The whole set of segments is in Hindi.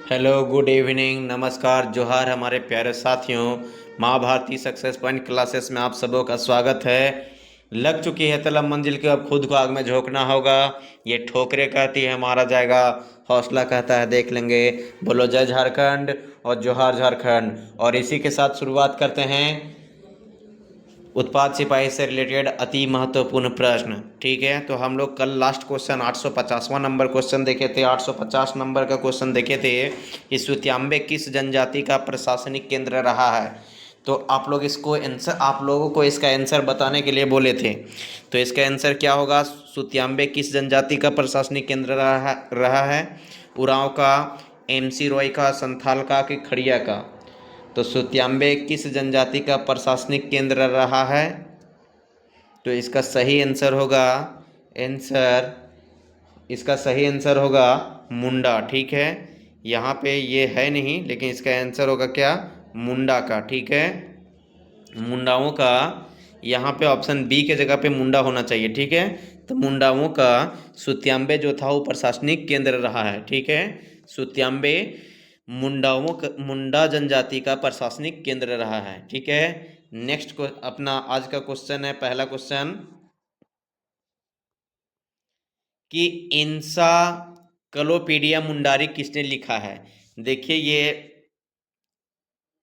हेलो, गुड इवनिंग, नमस्कार, जोहार हमारे प्यारे साथियों। माँ भारती सक्सेस पॉइंट क्लासेस में आप सबों का स्वागत है। लग चुकी है तलब मंजिल की, अब खुद को आग में झोंकना होगा। ये ठोकरे कहती है मारा जाएगा, हौसला कहता है देख लेंगे। बोलो जय झारखंड और जोहार झारखंड। और इसी के साथ शुरुआत करते हैं उत्पाद सिपाही से रिलेटेड अति महत्वपूर्ण प्रश्न। ठीक है, तो हम लोग कल लास्ट क्वेश्चन 850वां नंबर क्वेश्चन देखे थे। 850 नंबर का क्वेश्चन देखे थे कि सुत्याम्बे किस जनजाति का प्रशासनिक केंद्र रहा है। तो आप लोग इसको आंसर, आप लोगों को इसका आंसर बताने के लिए बोले थे। तो इसका आंसर क्या होगा? सुत्याम्बे किस जनजाति का प्रशासनिक केंद्र रहा है? उरांव का, एमसी रॉय का, संथाल का कि खड़िया का? तो सुत्याम्बे किस जनजाति का प्रशासनिक केंद्र रहा है? तो इसका सही आंसर होगा आंसर इसका सही आंसर होगा मुंडा। ठीक है, यहाँ पे ये है नहीं, लेकिन इसका आंसर होगा क्या? मुंडा का। ठीक है, मुंडाओं का यहाँ पे ऑप्शन बी के जगह पे मुंडा होना चाहिए। ठीक है, तो मुंडाओं का सुत्याम्बे जो था वो प्रशासनिक केंद्र रहा है। ठीक है, सुत्याम्बे मुंडा जनजाति का प्रशासनिक केंद्र रहा है। ठीक है, नेक्स्ट को अपना आज का क्वेश्चन है, पहला क्वेश्चन कि इंसाइक्लोपीडिया मुंडारी किसने लिखा है? देखिए, ये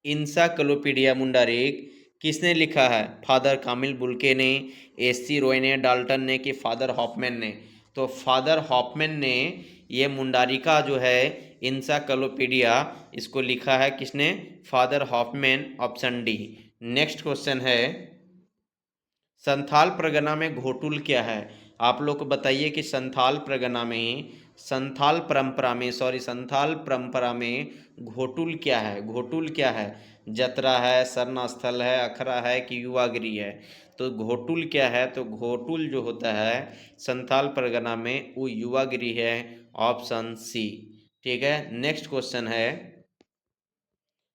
इंसाइक्लोपीडिया मुंडारी किसने लिखा है? फादर कामिल बुल्के ने, एससी रॉय ने, डाल्टन ने कि फादर हॉफमैन ने? तो फादर हॉफमैन ने ये मुंडारिका जो है इंसाइक्लोपीडिया, इसको लिखा है किसने? Father Hoffman, option D. Next question है संथाल परगना में घोटुल क्या है? आप लोग को बताइए कि संथाल परंपरा में घोटुल क्या है? घोटुल क्या है? जतरा है, सरना स्थल है, अखरा है कि युवागिरी है? तो घोटुल क्या है? तो घोटुल जो होता है संथाल परगना में वो युवागिरी है, ऑप्शन सी। ठीक है, नेक्स्ट क्वेश्चन है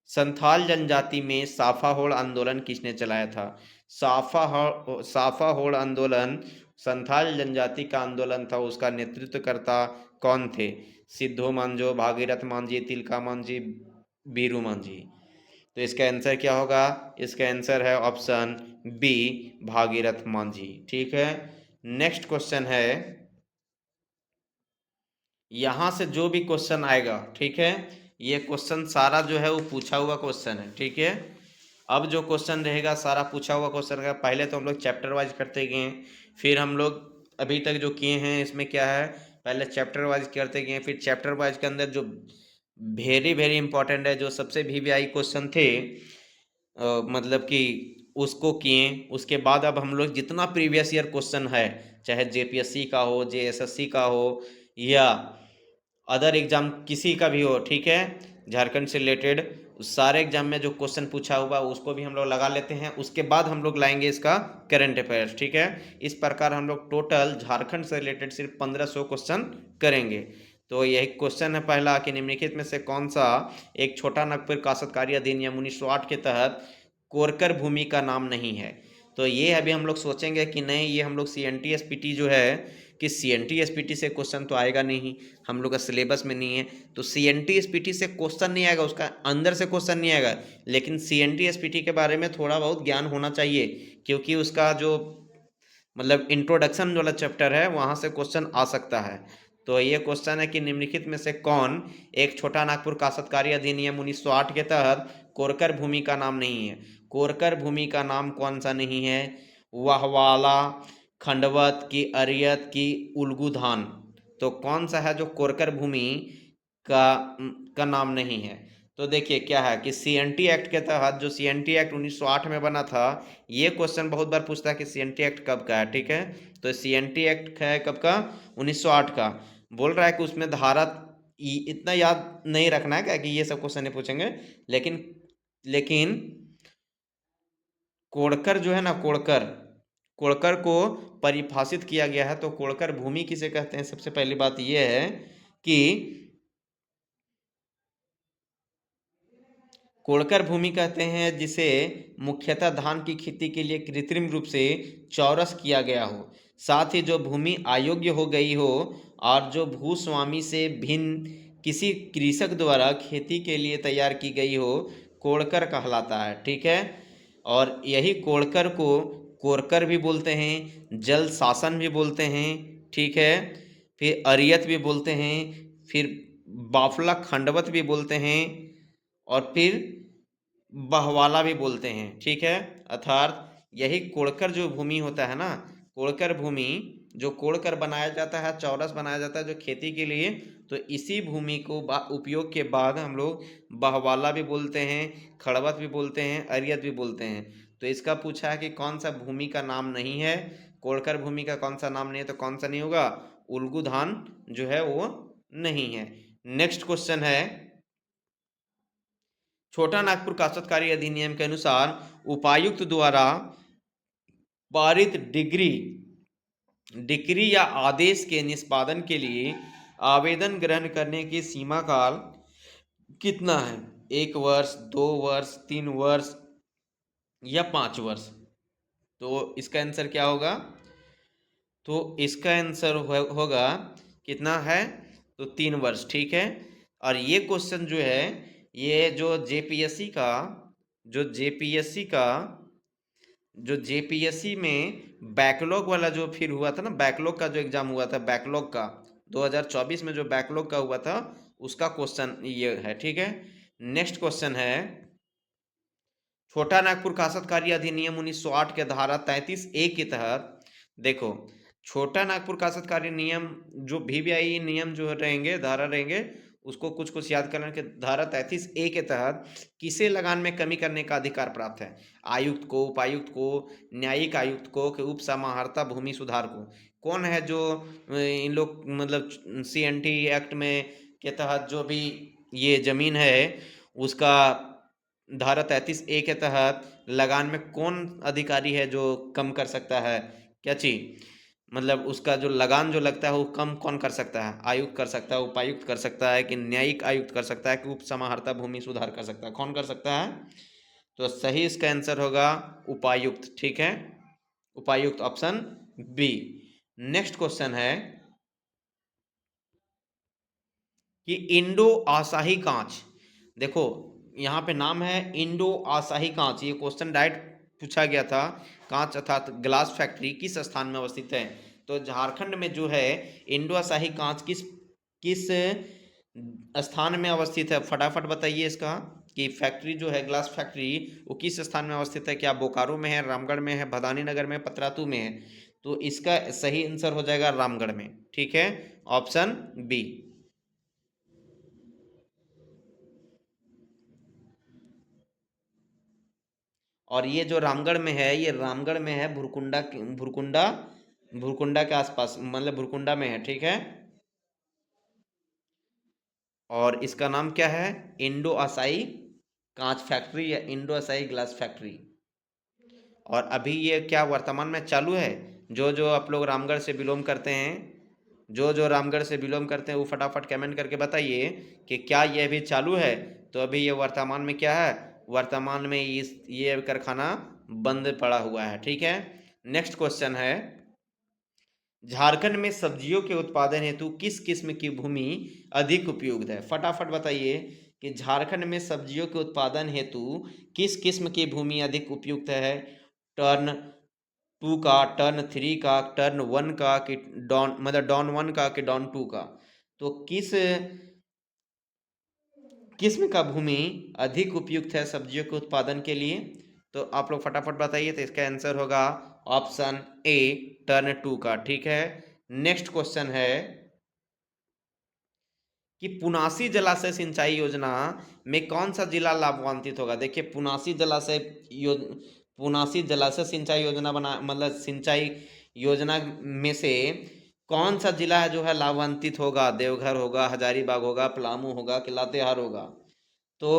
संथाल जनजाति में साफा होड़ आंदोलन किसने चलाया था? साफा होड़ आंदोलन संथाल जनजाति का आंदोलन था, उसका नेतृत्वकर्ता कौन थे? सिद्धो मांझो, भागीरथ मांझी, तिलका मांझी, बीरू मांझी? तो इसका आंसर क्या होगा? इसका आंसर है ऑप्शन बी, भागीरथ मांझी। ठीक है, नेक्स्ट क्वेश्चन है, यहां से जो भी क्वेश्चन आएगा, ठीक है, ये क्वेश्चन सारा जो है वो पूछा हुआ क्वेश्चन है। ठीक है, अब जो क्वेश्चन रहेगा सारा पूछा हुआ क्वेश्चन रहेगा। पहले तो हम लोग चैप्टर वाइज करते गए, फिर हम लोग अभी तक जो किए हैं इसमें क्या है, पहले चैप्टर वाइज करते गए, फिर चैप्टर वाइज के अंदर जो वेरी वेरी इंपॉर्टेंट है, जो सबसे वीवीआई क्वेश्चन थे, मतलब कि उसको किए। उसके बाद अब हम लोग जितना प्रीवियस ईयर क्वेश्चन है, चाहे जेपीएससी का हो, जेएसएससी का हो या अदर एग्जाम किसी का भी हो, ठीक है, झारखंड से रिलेटेड सारे एग्जाम में जो क्वेश्चन पूछा हुआ उसको भी हम लोग लगा लेते हैं। उसके बाद हम लोग लाएंगे इसका करंट अफेयर्स। ठीक है, इस प्रकार हम लोग टोटल झारखंड से रिलेटेड सिर्फ 1500 क्वेश्चन करेंगे। तो यही क्वेश्चन है पहला कि निम्नलिखित में से कौन सा एक छोटा नागपुर काश्तकारी अधिनियम 1908 के तहत कोरकर भूमि का नाम नहीं है? तो ये अभी हम लोग सोचेंगे कि नहीं, ये हम लोग सीएनटी एसपीटी जो है कि सीएनटी एसपीटी से क्वेश्चन तो आएगा नहीं, हम लोग का सिलेबस में नहीं है। तो सीएनटी एसपीटी से क्वेश्चन नहीं आएगा, उसका अंदर से क्वेश्चन नहीं आएगा, लेकिन सीएनटी एसपीटी के बारे में थोड़ा बहुत ज्ञान होना चाहिए, क्योंकि उसका जो मतलब इंट्रोडक्शन वाला चैप्टर है वहाँ से क्वेश्चन आ सकता है। तो ये क्वेश्चन है कि निम्नलिखित में से कौन एक छोटा नागपुर काश्तकारी अधिनियम 1908 के तहत कोरकर भूमि का नाम नहीं है? कोरकर भूमि का नाम कौन सा नहीं है? वाहवाला, खंडवत की, अरियत की, उल्गूधान? तो कौन सा है जो कोरकर भूमि का का नाम नहीं है? तो देखिए क्या है कि सीएनटी एक्ट के तहत, जो सीएनटी एक्ट 1908 में बना था, ये क्वेश्चन बहुत बार पूछता है कि सीएनटी एक्ट कब का है। ठीक है, तो सीएनटी एक्ट है कब का? 1908 का। बोल रहा है कि उसमें धारा, इतना याद नहीं रखना है क्या कि ये सब क्वेश्चन नहीं पूछेंगे, लेकिन लेकिन कोड़कर जो है ना, कोड़कर कोड़कर को परिभाषित किया गया है। तो कोड़कर भूमि किसे कहते हैं? सबसे पहली बात यह है कि कोड़कर भूमि कहते हैं जिसे मुख्यतः धान की खेती के लिए कृत्रिम रूप से चौरस किया गया हो, साथ ही जो भूमि अयोग्य हो गई हो और जो भूस्वामी से भिन्न किसी कृषक द्वारा खेती के लिए तैयार की गई हो, कोड़कर कहलाता है। ठीक है, और यही कोड़कर को कोरकर भी बोलते हैं, जल शासन भी बोलते हैं। ठीक है, फिर अरियत भी बोलते हैं, फिर बाफला खंडवत भी बोलते हैं, और फिर बहवाला भी बोलते हैं। ठीक है, अर्थात यही कोड़कर जो भूमि होता है ना, कोड़कर भूमि जो कोड़कर बनाया जाता है, चौरस बनाया जाता है जो खेती के लिए, तो इसी भूमि को उपयोग के बाद हम लोग बहवाला भी बोलते हैं, खड़वत भी बोलते हैं, अरियत भी बोलते हैं। तो इसका पूछा है कि कौन सा भूमि का नाम नहीं है, कोड़कर भूमि का कौन सा नाम नहीं है, तो कौन सा नहीं होगा, उल्गू धान जो है वो नहीं है। नेक्स्ट क्वेश्चन है, छोटा नागपुर काश्तकारी अधिनियम के अनुसार उपायुक्त द्वारा पारित डिक्री या आदेश के निष्पादन के लिए आवेदन ग्रहण करने की सीमा काल कितना है? 1 वर्ष, 2 वर्ष, 3 वर्ष या 5 वर्ष? तो इसका आंसर क्या होगा? तो इसका आंसर होगा कितना है, तो 3 वर्ष। ठीक है, और ये क्वेश्चन जो है, ये जो जेपीएससी में बैकलॉग वाला जो फिर हुआ था ना, बैकलॉग का जो एग्जाम हुआ था, बैकलॉग का 2024 में जो बैकलॉग का हुआ था, उसका क्वेश्चन ये है। ठीक है, नेक्स्ट क्वेश्चन है, छोटा नागपुर काश्तकारी अधिनियम 1908 के धारा 33A के तहत, देखो छोटा नागपुर काश्तकारी नियम जो VVI नियम जो रहेंगे, धारा रहेंगे, उसको कुछ कुछ याद करना कि धारा 33A के तहत किसे लगान में कमी करने का अधिकार प्राप्त है? आयुक्त को, उपायुक्त को, न्यायिक आयुक्त को, कि उप समाहर्ता भूमि सुधार को? कौन है जो इन लोग मतलब CNT एक्ट में के तहत जो भी ये जमीन है उसका धारा 33A के तहत लगान में कौन अधिकारी है जो कम कर सकता है? क्या चीज, मतलब उसका जो लगान जो लगता है वो कम कौन कर सकता है? आयुक्त कर सकता है, उपायुक्त कर सकता है, कि न्यायिक आयुक्त कर सकता है, कि उप समाहर्ता भूमि सुधार कर सकता है? कौन कर सकता है? तो सही इसका आंसर होगा उपायुक्त। ठीक है, उपायुक्त, ऑप्शन बी। नेक्स्ट क्वेश्चन है कि इंडो आशाही कांच, देखो यहाँ पे नाम है इंडो आशाही कांच, ये क्वेश्चन डायरेक्ट पूछा गया था। कांच अर्थात ग्लास फैक्ट्री किस स्थान में अवस्थित है? तो झारखंड में जो है इंडो आशाही कांच किस किस स्थान में अवस्थित है? फटाफट बताइए इसका, कि फैक्ट्री जो है ग्लास फैक्ट्री वो किस स्थान में अवस्थित है? क्या बोकारो में है, रामगढ़ में है, भदानी नगर में, पतरातू में है? तो इसका सही आंसर हो जाएगा रामगढ़ में। ठीक है, ऑप्शन बी। और ये जो रामगढ़ में है, ये रामगढ़ में है, भुरकुंडा के आसपास, मतलब भुरकुंडा में है। ठीक है, और इसका नाम क्या है? इंडो आसाई कांच फैक्ट्री या इंडो आसाई ग्लास फैक्ट्री। और अभी ये क्या वर्तमान में चालू है? जो जो आप लोग रामगढ़ से बिलोंग करते हैं, जो जो रामगढ़ से बिलोंग करते हैं, वो फटाफट कमेंट करके बताइए कि क्या यह भी चालू है? तो अभी ये वर्तमान में क्या है? वर्तमान में ये कारखाना बंद पड़ा हुआ है। ठीक है, नेक्स्ट क्वेश्चन है, झारखंड में सब्जियों के उत्पादन हेतु किस किस्म की भूमि अधिक उपयुक्त है? फटाफट बताइए कि झारखंड में सब्जियों के उत्पादन हेतु किस किस्म की भूमि अधिक उपयुक्त है? टर्न 2 का, टर्न 3 का, टर्न 1 का, कि डॉन मतलब डॉन 1 का, कि डॉन 2 का? तो किस किस्म का भूमि अधिक उपयुक्त है सब्जियों के उत्पादन के लिए? तो आप लोग फटाफट बताइए, तो इसका आंसर होगा ऑप्शन ए, टर्न 2 का। ठीक है, नेक्स्ट क्वेश्चन है कि पुनासी जलाशय सिंचाई योजना में कौन सा जिला लाभान्वित होगा? देखिए पुनासी जलाशय सिंचाई योजना बना मतलब सिंचाई योजना में से कौन सा जिला है जो है लाभान्वित होगा? देवघर होगा, हजारीबाग होगा, पलामू होगा, कि लातेहार होगा? तो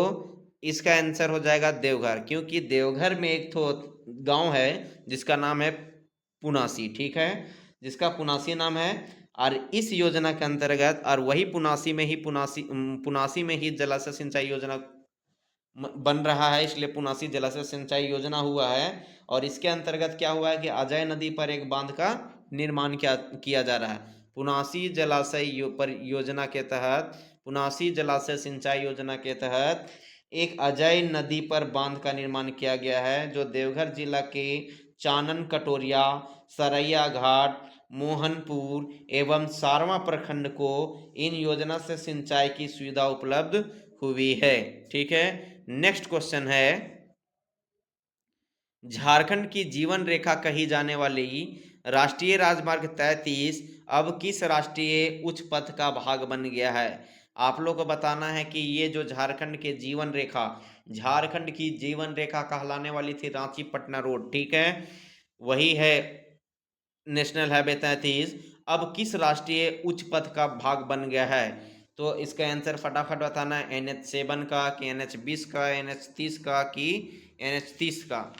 इसका आंसर हो जाएगा देवघर, क्योंकि देवघर में एक तो गांव है जिसका नाम है पुनासी। ठीक है, जिसका पुनासी नाम है, और इस योजना के अंतर्गत, और वही पुनासी में ही जलाशय सिंचाई योजना बन रहा है, इसलिए पुनासी जलाशय सिंचाई योजना हुआ है। और इसके अंतर्गत क्या हुआ है कि अजय नदी पर एक बांध का निर्माण किया जा रहा है। पुनासी जलाशय पर योजना के तहत पुनासी जलाशय सिंचाई योजना के तहत एक अजय नदी पर बांध का निर्माण किया गया है, जो देवघर जिला के चानन कटोरिया, सरैया घाट, मोहनपुर एवं सारवा प्रखंड को इन योजना से सिंचाई की सुविधा उपलब्ध हुई है। ठीक है, नेक्स्ट क्वेश्चन है, झारखंड की जीवन रेखा कही जाने वाली राष्ट्रीय राजमार्ग 33 अब किस राष्ट्रीय उच्च पथ का भाग बन गया है? आप लोग को बताना है कि ये जो झारखंड के जीवन रेखा, झारखंड की जीवन रेखा कहलाने वाली थी रांची पटना रोड, ठीक है, वही है नेशनल हाईवे 33, अब किस राष्ट्रीय उच्च पथ का भाग बन गया है? तो इसका आंसर फटाफट बताना है, NH7 का कि NH20 का, NH30 का कि NH30 का।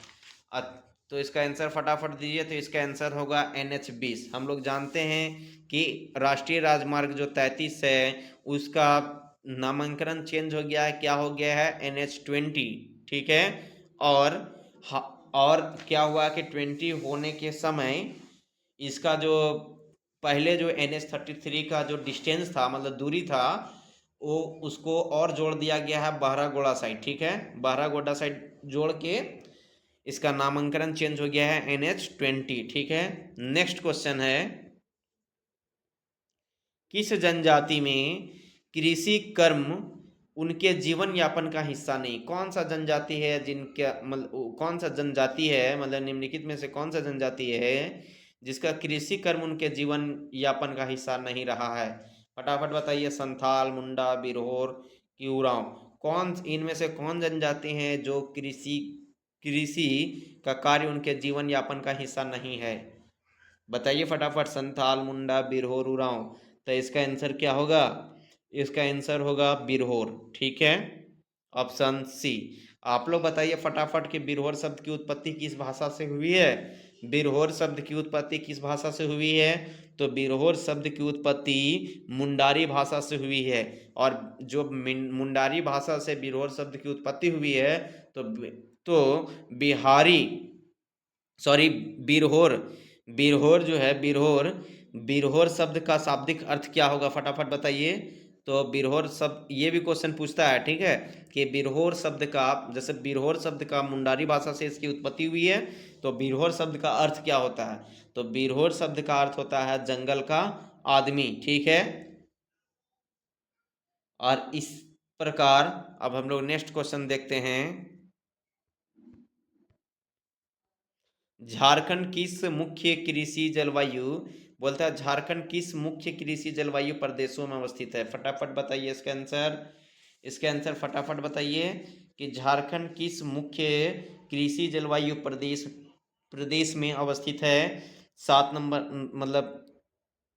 तो इसका आंसर फटाफट दीजिए। तो इसका आंसर होगा NH20। हम लोग जानते हैं कि राष्ट्रीय राजमार्ग जो 33 है उसका नामांकन चेंज हो गया है, क्या हो गया है, NH20, ठीक है। और क्या हुआ कि 20 होने के समय इसका जो पहले जो NH33 का जो डिस्टेंस था, मतलब दूरी था, वो उसको और जोड़ दिया गया है बहरागोड़ा साइड, ठीक है, बहरागोड़ा साइड जोड़ के इसका नामांकन चेंज हो गया है NH20, ठीक है। नेक्स्ट क्वेश्चन है, किस जनजाति में कृषि कर्म उनके जीवन यापन का हिस्सा नहीं? कौन सा जनजाति है जिनका मतलब कौन सा जनजाति है, मतलब निम्नलिखित में से कौन सा जनजाति है जिसका कृषि कर्म उनके जीवन यापन का हिस्सा नहीं रहा है? फटाफट बताइए। संथाल, मुंडा, बिरहोर कि उरांव, कौन इनमें से कौन जनजाति है जो कृषि का कार्य उनके जीवन यापन का हिस्सा नहीं है? बताइए फटाफट। संथाल, मुंडा, बिरहोर, उरांव। तो इसका आंसर क्या होगा? इसका आंसर होगा बिरहोर, ठीक है, ऑप्शन सी। आप लोग बताइए फटाफट कि बिरहोर शब्द की उत्पत्ति किस भाषा से हुई है? बिरहोर शब्द की उत्पत्ति किस भाषा से हुई है? तो बिरहोर शब्द की उत्पत्ति मुंडारी भाषा से हुई है, और जो मुंडारी भाषा से बिरहोर शब्द की उत्पत्ति हुई है तो बिहारी सॉरी बिरहोर, बिरहोर जो है बिरहोर शब्द का शाब्दिक अर्थ क्या होगा? फटाफट बताइए। तो बिरहोर शब्द, ये भी क्वेश्चन पूछता है, ठीक है, कि बिरहोर शब्द का, जैसे बिरहोर शब्द का मुंडारी भाषा से इसकी उत्पत्ति हुई है, तो बिरहोर शब्द का अर्थ क्या होता है? तो बिरहोर शब्द का अर्थ होता है जंगल का आदमी, ठीक है। और इस प्रकार अब हम लोग नेक्स्ट क्वेश्चन देखते हैं, झारखंड किस मुख्य कृषि जलवायु, बोलता है झारखंड किस मुख्य कृषि जलवायु प्रदेशों में अवस्थित है? फटाफट बताइए इसका आंसर। इसका आंसर फटाफट बताइए कि झारखंड किस मुख्य कृषि जलवायु प्रदेश में अवस्थित है? 7 नंबर, मतलब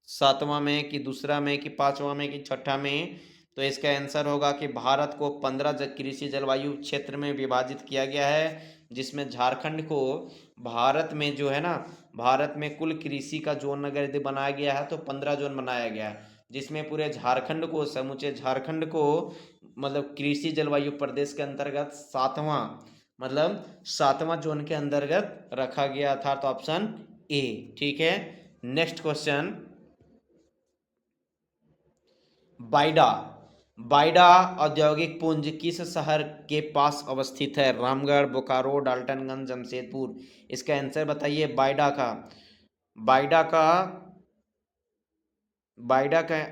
7वां में कि दूसरा में कि 5वां में कि छठा में? तो इसका आंसर होगा कि भारत को 15 कृषि जलवायु क्षेत्र में विभाजित किया गया है, जिसमें झारखंड को भारत में जो है ना, भारत में कुल कृषि का जोन अगर यदि बनाया गया है तो 15 जोन बनाया गया है, जिसमें पूरे झारखंड को, समूचे झारखंड को मतलब कृषि जलवायु प्रदेश के अंतर्गत 7वां जोन के अंतर्गत रखा गया था। तो ऑप्शन ए, ठीक है। नेक्स्ट क्वेश्चन, बाइडा, बाइडा औद्योगिक पुंज किस शहर के पास अवस्थित है? रामगढ़, बोकारो, डाल्टनगंज, जमशेदपुर। इसका आंसर बताइए। बाइडा का बाइडा का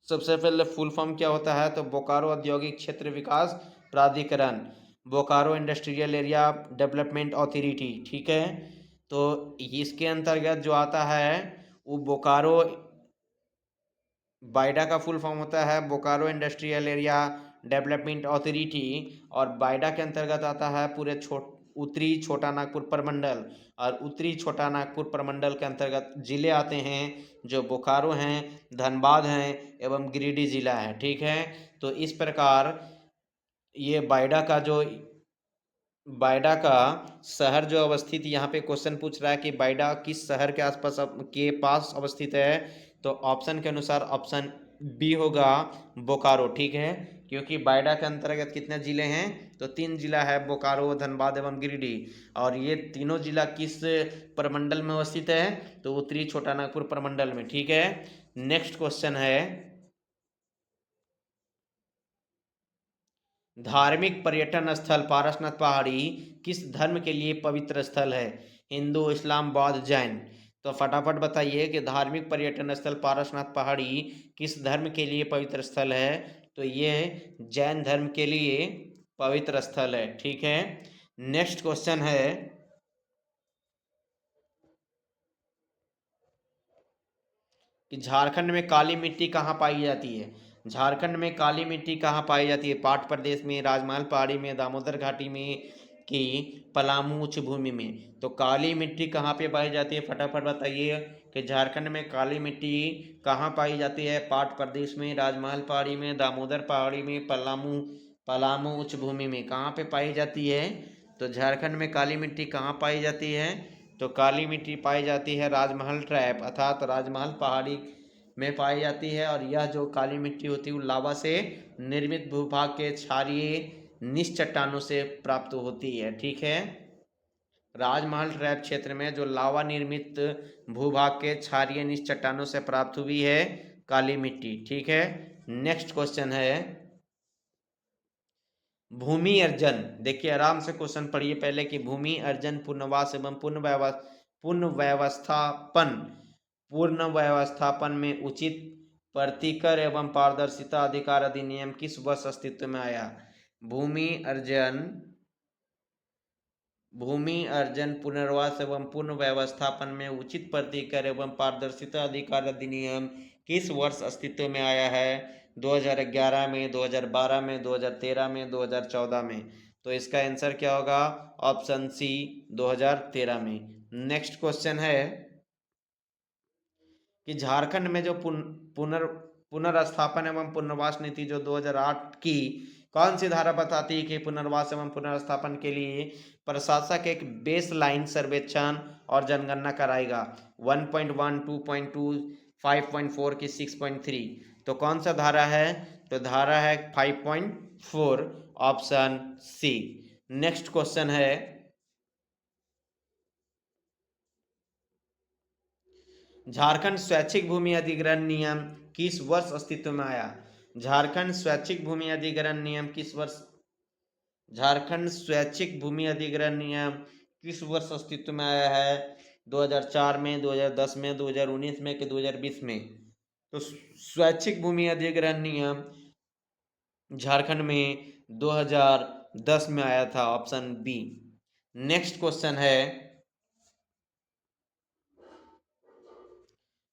सबसे पहले फुल फॉर्म क्या होता है? तो बोकारो औद्योगिक क्षेत्र विकास प्राधिकरण, Bokaro industrial area development authority, ठीक है। तो इसके अंतर्गत जो आता है वो बोकारो, बाइडा का फुल फॉर्म होता है Bokaro industrial area development authority, और बाइडा के अंतर्गत आता है पूरे उत्तरी छोटा नागपुर प्रमंडल, और उत्तरी छोटा नागपुर प्रमंडल के अंतर्गत जिले आते हैं जो बोकारो हैं, धनबाद हैं एवं गिरिडीह जिला है, ठीक है। तो इस प्रकार ये बाइडा का शहर जो अवस्थित, यहाँ पे क्वेश्चन पूछ रहा है कि बाइडा किस शहर के आसपास के पास अवस्थित है? तो ऑप्शन के अनुसार ऑप्शन बी होगा बोकारो, ठीक है, क्योंकि बाइडा के अंतर्गत कितने जिले हैं? तो 3 जिला है, बोकारो, धनबाद एवं गिरिडीह, और ये तीनों जिला किस प्रमंडल में अवस्थित है? तो उत्तरी छोटा नागपुर प्रमंडल में, ठीक है। नेक्स्ट क्वेश्चन है, धार्मिक पर्यटन स्थल पारसनाथ पहाड़ी किस धर्म के लिए पवित्र स्थल है? हिंदू, इस्लाम, बौद्ध, जैन। तो फटाफट बताइए कि धार्मिक पर्यटन स्थल पारसनाथ पहाड़ी किस धर्म के लिए पवित्र स्थल है? तो ये जैन धर्म के लिए पवित्र स्थल है। ठीक है, नेक्स्ट क्वेश्चन है कि झारखंड में काली मिट्टी कहाँ पाई जाती है? झारखंड में काली मिट्टी कहाँ पाई जाती है? पाट प्रदेश में, राजमहल पहाड़ी में, दामोदर घाटी में, कि पलामू उच्च भूमि में? तो काली मिट्टी कहाँ पे पाई जाती है? फटाफट बताइए कि झारखंड में काली मिट्टी कहाँ पाई जाती है? पाट प्रदेश में, राजमहल पहाड़ी में, दामोदर पहाड़ी में, पलामू पलामू उच्च भूमि में कहाँ पे पाई जाती है? तो झारखंड में काली मिट्टी कहाँ पाई जाती है? तो काली मिट्टी पाई जाती है राजमहल ट्रैप अर्थात राजमहल पहाड़ी में पाई जाती है। और यह जो काली मिट्टी होती है वो लावा से निर्मित भूभाग के क्षारीय निश्चट्टानों से प्राप्त होती है। ठीक है, राजमहल ट्रैप क्षेत्र में जो लावा निर्मित भूभाग के क्षारीय निश्चट्टानों से प्राप्त हुई है काली मिट्टी। ठीक है, नेक्स्ट क्वेश्चन है भूमि अर्जन। देखिए आराम से क्वेश्चन पढ़िए पहले कि भूमि अर्जन पुनर्वास एवं पुनर्व्यवस्थापन में उचित प्रतिकर एवं पारदर्शिता अधिकार अधिनियम किस वर्ष अस्तित्व में आया? भूमि अर्जन पुनर्वास एवं पुनर्व्यवस्थापन में उचित प्रतिकर एवं पारदर्शिता अधिकार अधिनियम किस वर्ष अस्तित्व में आया है? 2011 में, 2012 में, 2013 में, 2014 में? तो इसका आंसर क्या होगा? ऑप्शन सी, 2013 में। नेक्स्ट क्वेश्चन है कि झारखंड में जो पुनर्स्थापन एवं पुनर्वास नीति जो 2008 की कौन सी धारा बताती है कि पुनर्वास एवं पुनर्स्थापन के लिए प्रशासक एक बेस लाइन सर्वेक्षण और जनगणना कराएगा? 1.1, 2.2, 5.4 की 6.3? तो कौन सा धारा है? तो धारा है 5.4, ऑप्शन सी। नेक्स्ट क्वेश्चन है झारखंड स्वैच्छिक भूमि अधिग्रहण नियम किस वर्ष अस्तित्व में आया? झारखंड स्वैच्छिक भूमि अधिग्रहण नियम किस वर्ष झारखंड स्वैच्छिक भूमि अधिग्रहण नियम किस वर्ष अस्तित्व में आया है? 2004 में, 2010 में, 2019 में कि 2020 में? तो स्वैच्छिक भूमि अधिग्रहण नियम झारखंड में 2010 में आया था, ऑप्शन बी। नेक्स्ट क्वेश्चन है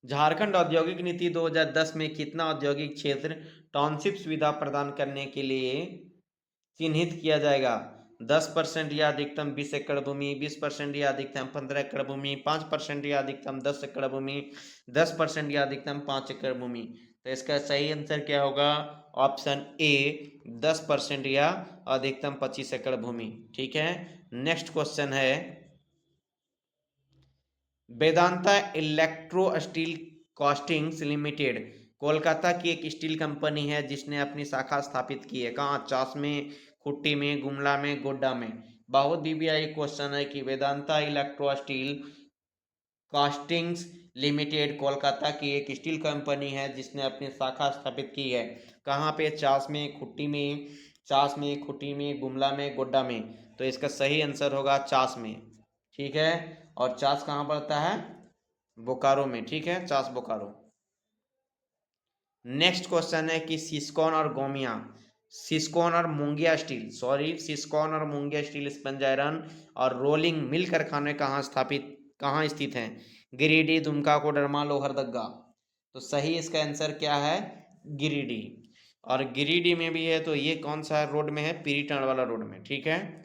झारखंड औद्योगिक नीति 2010 में कितना औद्योगिक क्षेत्र टाउनशिप सुविधा प्रदान करने के लिए चिन्हित किया जाएगा? 10% या अधिकतम 20 एकड़ भूमि, 20% या अधिकतम 15 एकड़ भूमि, 5% या अधिकतम 10 एकड़ भूमि, 10% या अधिकतम 5 एकड़ भूमि? तो इसका सही आंसर क्या होगा? ऑप्शन ए, 10% या अधिकतम 25 एकड़ भूमि। ठीक है, नेक्स्ट क्वेश्चन है Vedanta electro steel castings limited Kolkata की एक स्टील कंपनी है जिसने अपनी शाखा स्थापित की है कहाँ? चास में, खुट्टी में, गुमला में, गोड्डा में? बहुत बीबीआई क्वेश्चन है कि Vedanta electro steel castings limited Kolkata की एक स्टील कंपनी है जिसने अपनी शाखा स्थापित की है कहाँ पे? चास में, खुट्टी में, चास में, खुट्टी में, गुमला में, गोड्डा में? तो इसका सही आंसर होगा चास में। ठीक है, और चास कहाँ पड़ता है? बोकारो में। ठीक है, चास बोकारो। नेक्स्ट क्वेश्चन है कि सिस्कॉन और मुंगिया स्टील सिस्कॉन और मुंगिया स्टील स्पंज आयरन और रोलिंग मिल कारखाने कहाँ स्थित हैं? गिरिडीह, दुमका, कोडरमा, लोहरदगा? तो सही इसका आंसर क्या है? गिरिडीह। और गिरिडीह में भी है तो ये कौन सा रोड में है? पीरीटांड वाला रोड में। ठीक है,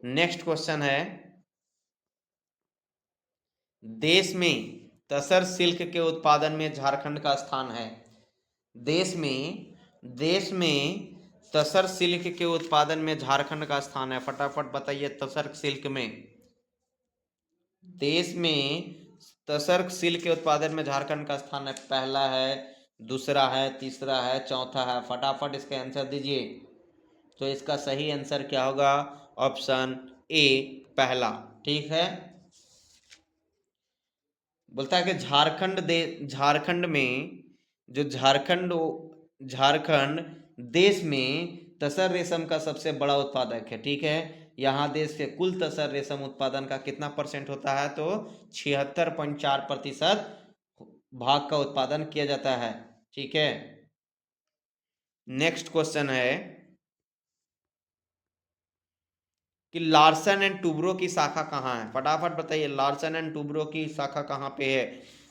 नेक्स्ट क्वेश्चन है देश में तसर सिल्क के उत्पादन में झारखंड का स्थान है। देश में तसर सिल्क के उत्पादन में झारखंड का स्थान है। फटाफट बताइए तसर सिल्क में देश में तसर सिल्क के उत्पादन में झारखंड का स्थान है। पहला है, दूसरा है, तीसरा है, चौथा है? फटाफट इसका आंसर दीजिए। तो इसका सही आंसर क्या होगा? ऑप्शन ए, पहला। ठीक है, बोलता है कि झारखंड में जो झारखंड देश में तसर रेशम का सबसे बड़ा उत्पादक है, ठीक है। यहाँ देश के कुल तसर रेशम उत्पादन का कितना परसेंट होता है, तो 76.4% भाग का उत्पादन किया जाता है, ठीक है। नेक्स्ट क्वेश्चन है कि लार्सन एंड टूब्रो की शाखा कहाँ है, फटाफट बताइए। लार्सन एंड टूब्रो की शाखा कहाँ पे है?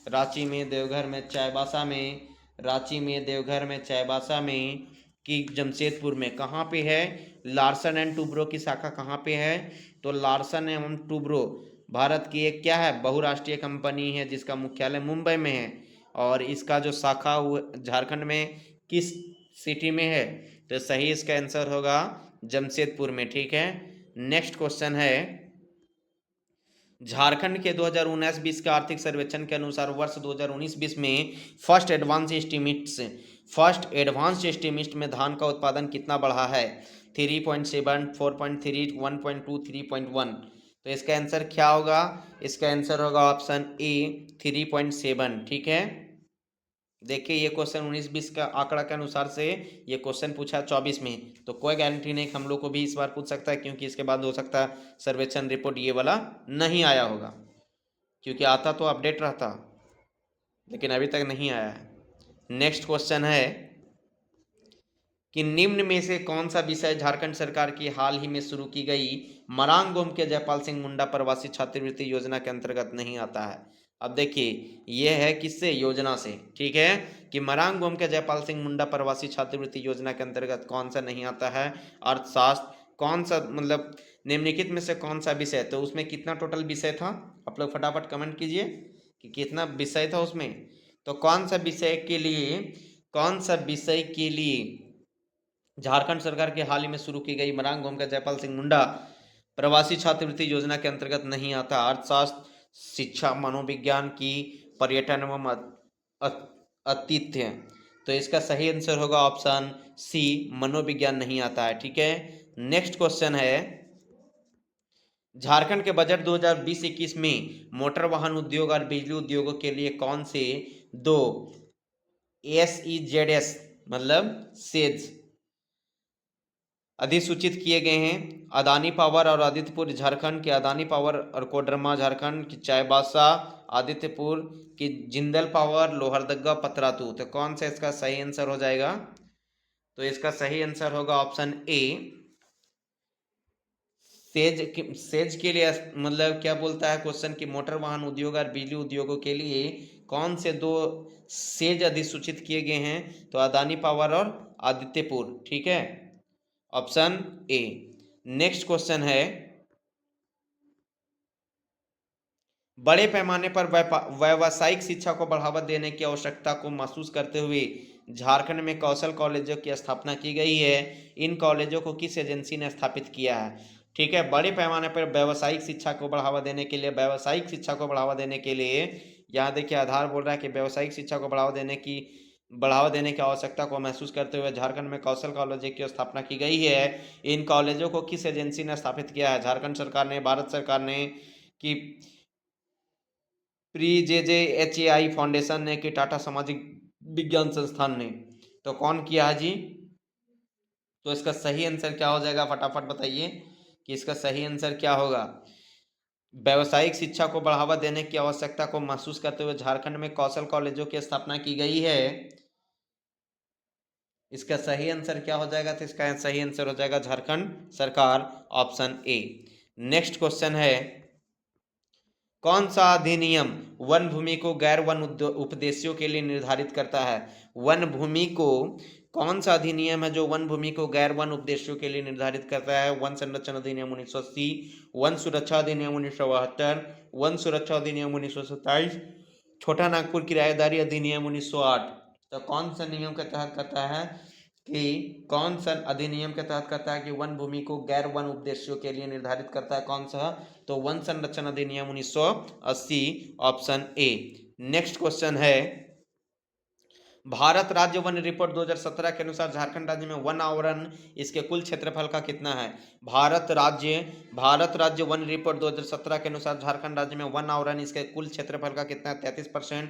रांची में, देवघर में, चाईबासा में। रांची में, देवघर में, चाईबासा में कि जमशेदपुर में, कहाँ पे है लार्सन एंड टूब्रो की शाखा? कहाँ पे है? तो लार्सन एवं टूब्रो भारत की एक क्या है, बहुराष्ट्रीय कंपनी है जिसका मुख्यालय मुंबई में है, और इसका जो शाखा झारखंड में किस सिटी में है? तो सही इसका आंसर होगा जमशेदपुर में, ठीक है। नेक्स्ट क्वेश्चन है, झारखंड के 2019-20 के आर्थिक सर्वेक्षण के अनुसार वर्ष 2019-20 में फर्स्ट एडवांस एस्टिमेट में धान का उत्पादन कितना बढ़ा है? 3.7, 4.3, 1.2, 3.1। तो इसका आंसर क्या होगा? इसका आंसर होगा ऑप्शन ए 3.7, ठीक है। देखिए ये क्वेश्चन 19-20 का आंकड़ा के अनुसार से ये क्वेश्चन पूछा 24 में, तो कोई गारंटी नहीं हम लोग को भी इस बार पूछ सकता है, क्योंकि इसके बाद हो सकता है सर्वेक्षण रिपोर्ट ये वाला नहीं आया होगा, क्योंकि आता तो अपडेट रहता, लेकिन अभी तक नहीं आया है। नेक्स्ट क्वेश्चन है कि निम्न में से कौन सा विषय झारखंड सरकार की हाल ही में शुरू की गई मरांग गोम के जयपाल सिंह मुंडा प्रवासी छात्रवृत्ति योजना के अंतर्गत नहीं आता है? अब देखिए ये है किससे, योजना से, ठीक है, कि मरांग गोम के जयपाल सिंह मुंडा प्रवासी छात्रवृत्ति योजना के अंतर्गत कौन सा नहीं आता है? अर्थशास्त्र। कौन सा, मतलब निम्नलिखित में से कौन सा विषय? तो उसमें कितना टोटल विषय था, आप लोग फटाफट कमेंट कीजिए कि कितना विषय था उसमें। तो कौन सा विषय के लिए झारखंड सरकार के हाल ही में शुरू की गई मरांग गोम का जयपाल सिंह मुंडा प्रवासी छात्रवृत्ति योजना के अंतर्गत नहीं आता? अर्थशास्त्र, शिक्षा, मनोविज्ञान की, पर्यटन एवं आतिथ्य। तो इसका सही आंसर होगा ऑप्शन सी, मनोविज्ञान नहीं आता है, ठीक है। नेक्स्ट क्वेश्चन है, झारखंड के बजट 2020-21 में मोटर वाहन उद्योग और बिजली उद्योगों के लिए कौन से दो SEZs मतलब सेज अधिसूचित किए गए हैं? अदानी पावर और आदित्यपुर झारखंड के अदानी पावर और कोडरमा झारखंड की चाईबासा आदित्यपुर की जिंदल पावर लोहरदगा पतरातू। तो कौन सा इसका सही आंसर हो जाएगा? तो इसका सही आंसर होगा ऑप्शन ए सेज के लिए, मतलब क्या बोलता है क्वेश्चन की मोटर वाहन उद्योग और बिजली उद्योगों के लिए कौन से दो सेज अधिसूचित किए गए हैं? तो अदानी पावर और आदित्यपुर, ठीक है, ऑप्शन ए। नेक्स्ट क्वेश्चन है, बड़े पैमाने पर व्यावसायिक शिक्षा को बढ़ावा देने की आवश्यकता को महसूस करते हुए झारखंड में कौशल कॉलेजों की स्थापना की गई है। इन कॉलेजों को किस एजेंसी ने स्थापित किया है? ठीक है, बड़े पैमाने पर व्यावसायिक शिक्षा को बढ़ावा देने के लिए यहाँ देखिए आधार बोल रहा है कि व्यावसायिक शिक्षा को बढ़ावा देने की आवश्यकता को महसूस करते हुए झारखंड में कौशल कॉलेजों की स्थापना की गई है। इन कॉलेजों को किस एजेंसी ने स्थापित किया है? झारखंड सरकार ने, भारत सरकार ने, कि PRIJJHAI फाउंडेशन ने, कि टाटा सामाजिक विज्ञान संस्थान ने? तो कौन किया है जी? तो इसका सही आंसर क्या हो जाएगा, फटाफट बताइए कि इसका सही आंसर क्या होगा। व्यावसायिक शिक्षा को बढ़ावा देने की आवश्यकता को महसूस करते हुए झारखंड में कौशल कॉलेजों की स्थापना की गई है। इसका सही आंसर क्या हो जाएगा? तो इसका सही आंसर हो जाएगा झारखंड सरकार, ऑप्शन ए। नेक्स्ट क्वेश्चन है, कौन सा अधिनियम वन भूमि को गैर वन उपदेशों के लिए निर्धारित करता है? वन भूमि को, कौन सा अधिनियम है जो वन भूमि को गैर वन उपदेशों के लिए निर्धारित करता है? वन संरक्षण अधिनियम 1980, वन सुरक्षा अधिनियम 1972, वन सुरक्षा अधिनियम 1927, छोटा नागपुर किराएदारी अधिनियम 1908। तो कौन सा नियम के तहत करता है, कि कौन सा अधिनियम के तहत करता है कि वन भूमि को गैर वन उद्देश्यों के लिए निर्धारित करता है? कौन सा? तो वन संरक्षण अधिनियम 1980, ऑप्शन ए। नेक्स्ट क्वेश्चन है, भारत राज्य वन रिपोर्ट 2017 के अनुसार झारखंड राज्य में वन आवरण इसके कुल क्षेत्रफल का कितना है? भारत राज्य वन रिपोर्ट 2017 के अनुसार झारखंड राज्य में वन आवरण इसके कुल क्षेत्रफल का कितना है? 33%,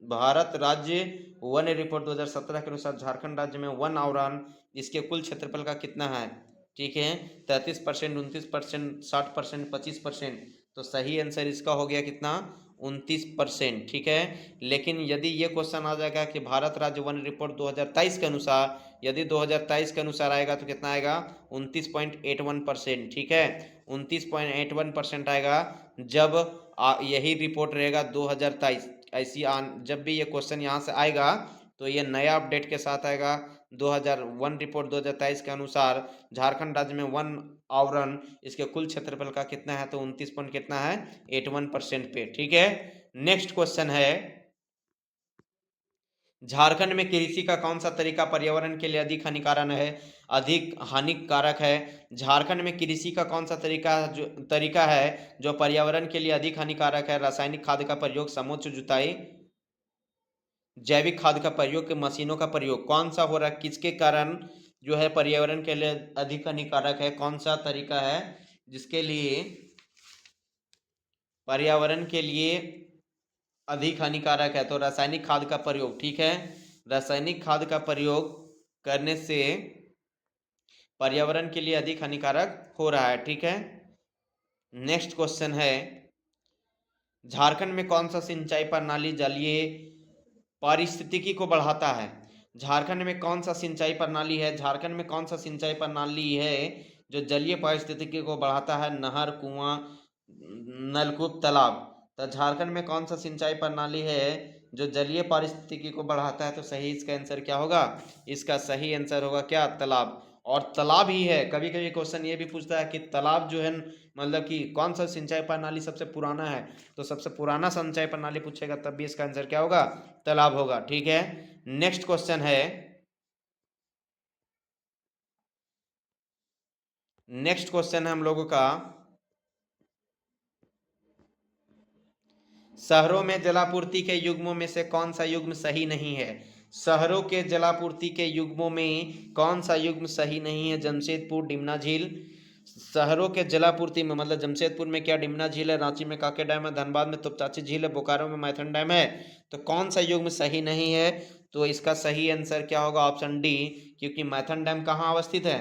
भारत राज्य वन रिपोर्ट 2017 के अनुसार झारखंड राज्य में वन आवरण इसके कुल क्षेत्रफल का कितना है? ठीक है, 33%, 29%, 60%, 25%। तो सही आंसर इसका हो गया कितना? 29%। ठीक है, लेकिन यदि ये क्वेश्चन आ जाएगा कि भारत राज्य वन रिपोर्ट 2023 के अनुसार, यदि 2023 के अनुसार आएगा तो कितना आएगा? 29.81%। ठीक है, 29.81% आएगा जब यही रिपोर्ट रहेगा 2023। ऐसी जब भी ये क्वेश्चन यहाँ से आएगा तो ये नया अपडेट के साथ आएगा। 2001 रिपोर्ट 2023 के अनुसार झारखंड राज्य में वन आवरण इसके कुल क्षेत्रफल का कितना है? तो 29 पॉइंट कितना है? 81% पे। ठीक है, नेक्स्ट क्वेश्चन है, झारखंड में कृषि का कौन सा तरीका पर्यावरण के लिए अधिक हानिकारक है? झारखंड में कृषि का कौन सा तरीका है जो पर्यावरण के लिए अधिक हानिकारक है? रासायनिक खाद का प्रयोग, समोच्च जुताई, जैविक खाद का प्रयोग, मशीनों का प्रयोग, कौन सा हो रहा है? किसके कारण जो है पर्यावरण के लिए अधिक हानिकारक है? कौन सा तरीका है जिसके लिए पर्यावरण के लिए अधिक हानिकारक है? तो रासायनिक खाद का प्रयोग। ठीक है, रासायनिक खाद का प्रयोग करने से पर्यावरण के लिए अधिक हानिकारक हो रहा है। ठीक है, नेक्स्ट क्वेश्चन है, झारखंड में कौन सा सिंचाई प्रणाली जलीय पारिस्थितिकी को बढ़ाता है? झारखंड में कौन सा सिंचाई प्रणाली है? झारखंड में कौन सा सिंचाई प्रणाली है जो जलीय पारिस्थितिकी को बढ़ाता है? नहर, कुआं, नलकूप, तालाब। तो झारखंड में कौन सा सिंचाई प्रणाली है जो जलीय पारिस्थितिकी को बढ़ाता है? तो सही इसका आंसर क्या होगा? इसका सही आंसर होगा क्या? तालाब। और तालाब ही है, कभी कभी क्वेश्चन ये भी पूछता है कि तालाब जो है मतलब कि कौन सा सिंचाई प्रणाली सबसे पुराना है? तो सबसे पुराना सिंचाई प्रणाली पूछेगा तब भी इसका आंसर क्या होगा? तालाब होगा। ठीक है, नेक्स्ट क्वेश्चन है, नेक्स्ट क्वेश्चन है हम लोगों का, शहरों में जलापूर्ति के युग्मों में से कौन सा युग्म सही नहीं है? शहरों के जलापूर्ति के युग्मों में कौन सा युग्म सही नहीं है? जमशेदपुर, डिमना झील। शहरों के जलापूर्ति में मतलब जमशेदपुर में क्या डिमना झील है, रांची में काके डैम है, धनबाद में तुपचाची झील है, बोकारो में मैथन डैम है। तो कौन सा युग्म सही नहीं है? तो इसका सही आंसर क्या होगा? ऑप्शन डी, क्योंकि मैथन डैम कहाँ अवस्थित है?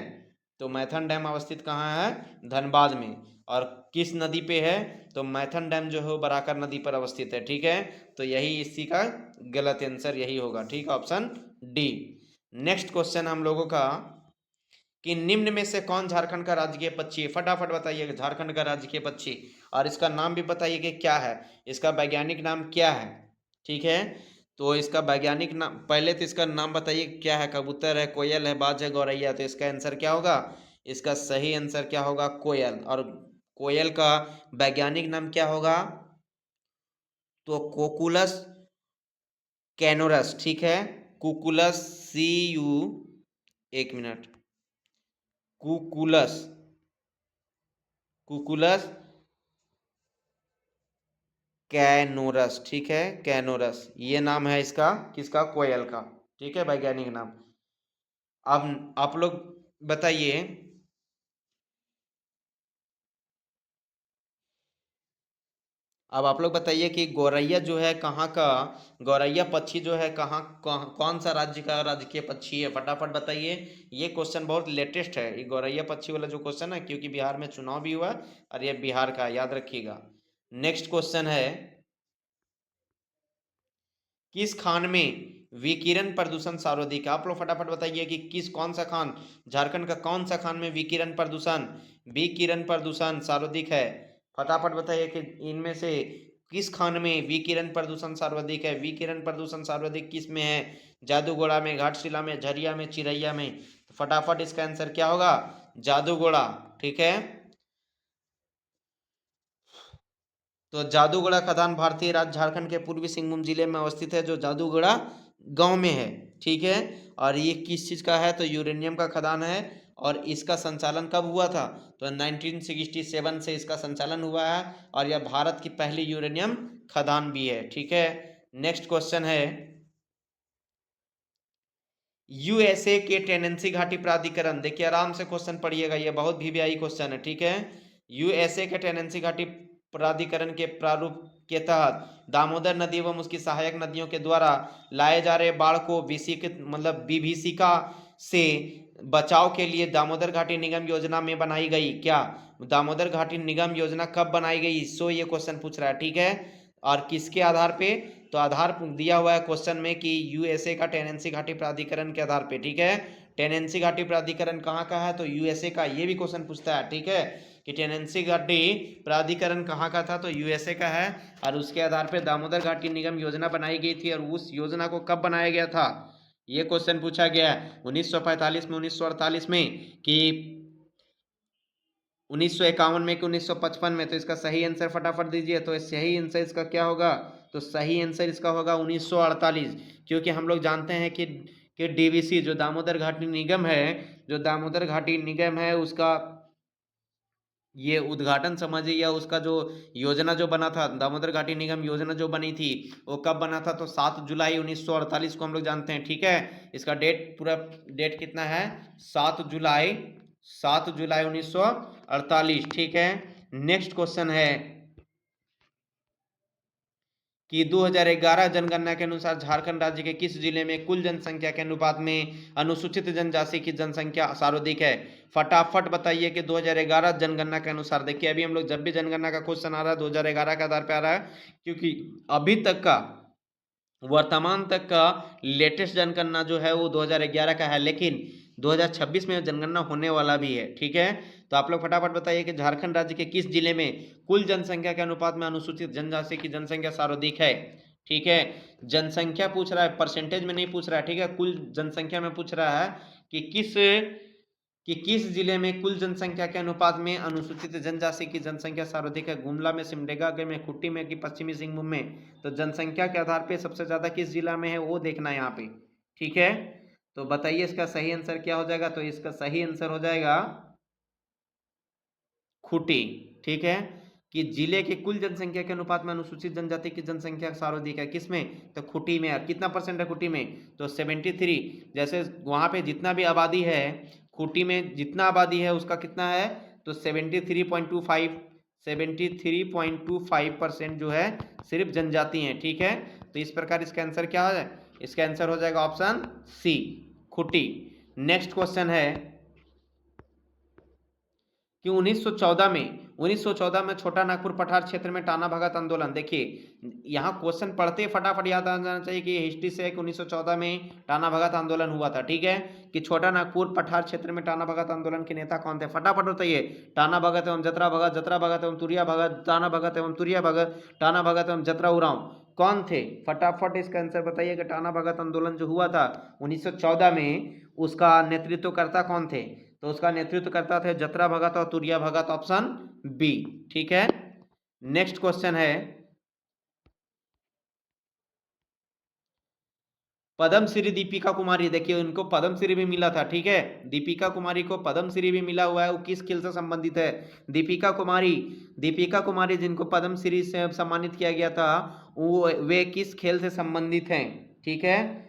तो मैथन डैम अवस्थित कहाँ है? धनबाद में। और किस नदी पे है? तो मैथन डैम जो है वो बराकर नदी पर अवस्थित है। ठीक है, तो यही इसी का गलत आंसर यही होगा। ठीक, ऑप्शन डी। नेक्स्ट क्वेश्चन हम लोगों का, कि निम्न में से कौन झारखंड का राजकीय पक्षी है? फटाफट बताइए झारखंड का राजकीय पक्षी, और इसका नाम भी बताइए कि क्या है, इसका वैज्ञानिक नाम क्या है? ठीक है, तो इसका वैज्ञानिक नाम, पहले तो इसका नाम बताइए क्या है? कबूतर है, कोयल है, बाज है, गौरैया। तो इसका आंसर क्या होगा? इसका सही आंसर क्या होगा? कोयल। और कोयल का वैज्ञानिक नाम क्या होगा? तो कोकुलस कैनोरस। ठीक है, कुकुलस, सी यू, एक मिनट, कुकुलस, कुकुलस कैनोरस। ठीक है, कैनोरस ये नाम है इसका, किसका? कोयल का। ठीक है, वैज्ञानिक नाम। अब आप लोग बताइए, अब आप लोग बताइए कि गौरैया जो है कहाँ का, गौरैया पक्षी जो है कौन सा राज्य का राजकीय पक्षी है? फटाफट बताइए। ये क्वेश्चन बहुत लेटेस्ट है, ये गौरैया पक्षी वाला जो क्वेश्चन है, क्योंकि बिहार में चुनाव भी हुआ और ये बिहार का, याद रखिएगा। नेक्स्ट क्वेश्चन है, किस खान में विकिरण प्रदूषण सर्वाधिक है? आप लोग फटाफट बताइए कि कौन सा खान, झारखंड का कौन सा खान में विकिरण प्रदूषण सर्वाधिक है? फटाफट बताइए कि इनमें से किस खान में विकिरण प्रदूषण सर्वाधिक है? विकिरण प्रदूषण सर्वाधिक किस में है? जादूगोड़ा में, घाटशिला में, झरिया में, चिरैया में। तो फटाफट इसका आंसर क्या होगा? जादूगोड़ा। ठीक है, तो जादूगढ़ा खदान भारतीय राज्य झारखंड के पूर्वी सिंहभूम जिले में अवस्थित है, जो जादूगढ़ा गांव में है। ठीक है, और ये किस चीज़ का है? तो यूरेनियम का खदान है। और इसका संचालन कब हुआ था? तो 1967 से इसका संचालन हुआ है, और यह भारत की पहली यूरेनियम खदान भी है। ठीक है, नेक्स्ट क्वेश्चन है, यूएसए के टेनेंसी घाटी प्राधिकरण, देखिए आराम से क्वेश्चन पढ़िएगा, ये बहुत वीवीआई क्वेश्चन है। ठीक है, यूएसए के टेनेंसी घाटी प्राधिकरण के प्रारूप के तहत दामोदर नदी एवं उसकी सहायक नदियों के द्वारा लाए जा रहे बाढ़ को विभीषिका से बचाव के लिए दामोदर घाटी निगम योजना में बनाई गई। क्या दामोदर घाटी निगम योजना कब बनाई गई, सो ये क्वेश्चन पूछ रहा है। ठीक है, और किसके आधार पे, तो आधार दिया हुआ है क्वेश्चन में कि यूएसए का टेनेंसी घाटी प्राधिकरण के आधार पे। ठीक है, टेनेंसी घाटी प्राधिकरण कहाँ का है, तो यूएसए का। ये भी क्वेश्चन पूछता है। ठीक है, कि टेनेंसी घाटी प्राधिकरण कहाँ का था, तो यूएसए का है, और उसके आधार पर दामोदर घाटी निगम योजना बनाई गई थी। और उस योजना को कब बनाया गया था, ये क्वेश्चन पूछा गया है 1945 में, 1948 में, कि 1951 में, कि 1955 में। तो इसका सही आंसर फटाफट दीजिए। तो सही आंसर इसका क्या होगा, तो सही आंसर इसका होगा 1948, क्योंकि हम लोग जानते हैं कि डीवीसी जो दामोदर घाटी निगम है, जो दामोदर घाटी निगम है, उसका ये उद्घाटन समझिए, या उसका जो योजना जो बना था, दामोदर घाटी निगम योजना जो बनी थी, वो कब बना था, तो 7 जुलाई 1948 को हम लोग जानते हैं। ठीक है, इसका डेट, पूरा डेट कितना है, 7 जुलाई 1948। ठीक है, नेक्स्ट क्वेश्चन है कि 2011 जनगणना के अनुसार झारखंड राज्य के किस जिले में कुल जनसंख्या के अनुपात में अनुसूचित जनजाति की जनसंख्या सर्वाधिक है। फटाफट बताइए कि 2011 जनगणना के अनुसार। देखिए, अभी हम लोग जब भी जनगणना का क्वेश्चन आ रहा है 2011 के आधार पर आ रहा है, क्योंकि अभी तक का, वर्तमान तक का लेटेस्ट जनगणना जो है वो 2011 का है, लेकिन 2026 में जनगणना होने वाला भी है। ठीक है, तो आप लोग फटाफट बताइए कि झारखंड राज्य के किस जिले में कुल जनसंख्या के अनुपात में अनुसूचित जनजाति की जनसंख्या सर्वाधिक है। ठीक है, जनसंख्या पूछ रहा है, परसेंटेज में नहीं पूछ रहा है। ठीक है, कुल जनसंख्या में पूछ रहा है कि किस जिले में कुल जनसंख्या के अनुपात में अनुसूचित जनजाति की जनसंख्या सर्वाधिक है। गुमला में, सिमडेगा में, खुट्टी में, कि पश्चिमी सिंहभूम में। तो जनसंख्या के आधार पे सबसे ज्यादा किस जिला में है वो देखना है यहाँ पे। ठीक है, तो बताइए इसका सही आंसर क्या हो जाएगा, तो इसका सही आंसर हो जाएगा खूंटी। ठीक है, कि जिले के कुल जनसंख्या के अनुपात में अनुसूचित जनजाति की जनसंख्या सर्वाधिक है, किसमें, तो खूंटी में। कितना परसेंट है खूंटी में, तो 73। जैसे वहां पे जितना भी आबादी है, खूंटी में जितना आबादी है उसका कितना है, तो 73.25, 73.25% जो है सिर्फ जनजाति है। ठीक है, तो इस प्रकार इसका आंसर क्या हो जाए, इसका आंसर हो जाएगा option C, Khunti. Next question है कि 1914 में छोटा नागपुर पठार क्षेत्र में टाना भगत आंदोलन। देखिए, यहाँ क्वेश्चन पढ़ते फटाफट याद आ जाना चाहिए कि हिस्ट्री से 1914 में टाना भगत आंदोलन हुआ था। ठीक है, कि छोटा नागपुर पठार क्षेत्र में टाना भगत आंदोलन के नेता कौन थे, फटाफट बताइए। टाना भगत एवं जतरा भगत, जतरा भगत एवं तुरिया भगत, टाना भगत एवं तुरिया भगत, टाना भगत एवं जतरा उरांव, कौन थे, फटाफट इसका आंसर बताइए कि टाना भगत आंदोलन जो हुआ था 1914 में, उसका नेतृत्व करता कौन थे, तो उसका नेतृत्व करता थे जतरा भगत और तुरिया भगत, ऑप्शन बी। ठीक है, नेक्स्ट क्वेश्चन है पद्मश्री दीपिका कुमारी। देखिए, उनको पद्मश्री भी मिला था। ठीक है, दीपिका कुमारी को पद्मश्री भी मिला हुआ है। वो किस खेल से संबंधित है, दीपिका कुमारी जिनको पद्मश्री से सम्मानित किया गया था, वे किस खेल से संबंधित हैं। ठीक है,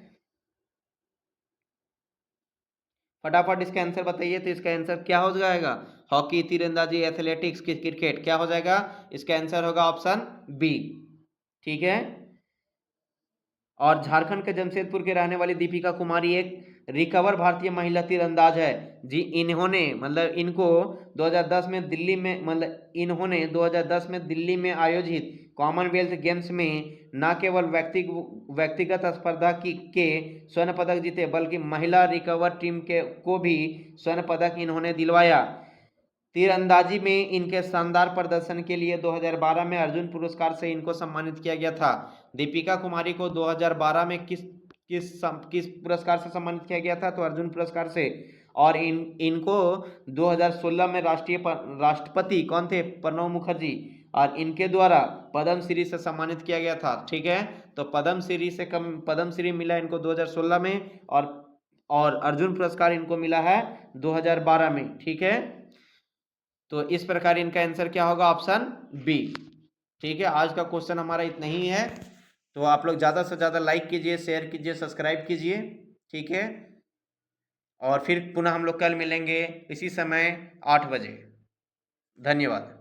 फटाफट इसका आंसर बताइए। तो इसका आंसर क्या हो जाएगा, हॉकी, तीरंदाजी, एथलेटिक्स, क्रिकेट, क्या हो जाएगा, इसका आंसर होगा ऑप्शन बी। ठीक है, और झारखंड के जमशेदपुर के रहने वाली दीपिका कुमारी एक रिकवर भारतीय महिला तीरंदाज है जी। इन्होंने मतलब इनको 2010 में दिल्ली में, मतलब इन्होंने 2010 में दिल्ली में आयोजित कॉमनवेल्थ गेम्स में न केवल व्यक्तिगत स्पर्धा के स्वर्ण पदक जीते, बल्कि महिला रिकवर टीम के को भी स्वर्ण पदक इन्होंने दिलवाया। तीरंदाजी में इनके शानदार प्रदर्शन के लिए 2012 में अर्जुन पुरस्कार से इनको सम्मानित किया गया था। दीपिका कुमारी को 2012 में किस पुरस्कार से सम्मानित किया गया था, तो अर्जुन पुरस्कार से। और इनको 2016 में राष्ट्रपति कौन थे, प्रणब मुखर्जी, और इनके द्वारा पद्मश्री से सम्मानित किया गया था। ठीक है, तो पद्मश्री मिला इनको 2016 में, और अर्जुन पुरस्कार इनको मिला है 2012 में। ठीक है, तो इस प्रकार इनका आंसर क्या होगा, ऑप्शन बी। ठीक है, आज का क्वेश्चन हमारा इतना ही है। तो आप लोग ज़्यादा से ज़्यादा लाइक कीजिए, शेयर कीजिए, सब्सक्राइब कीजिए। ठीक है, और फिर पुनः हम लोग कल मिलेंगे इसी समय 8 बजे। धन्यवाद।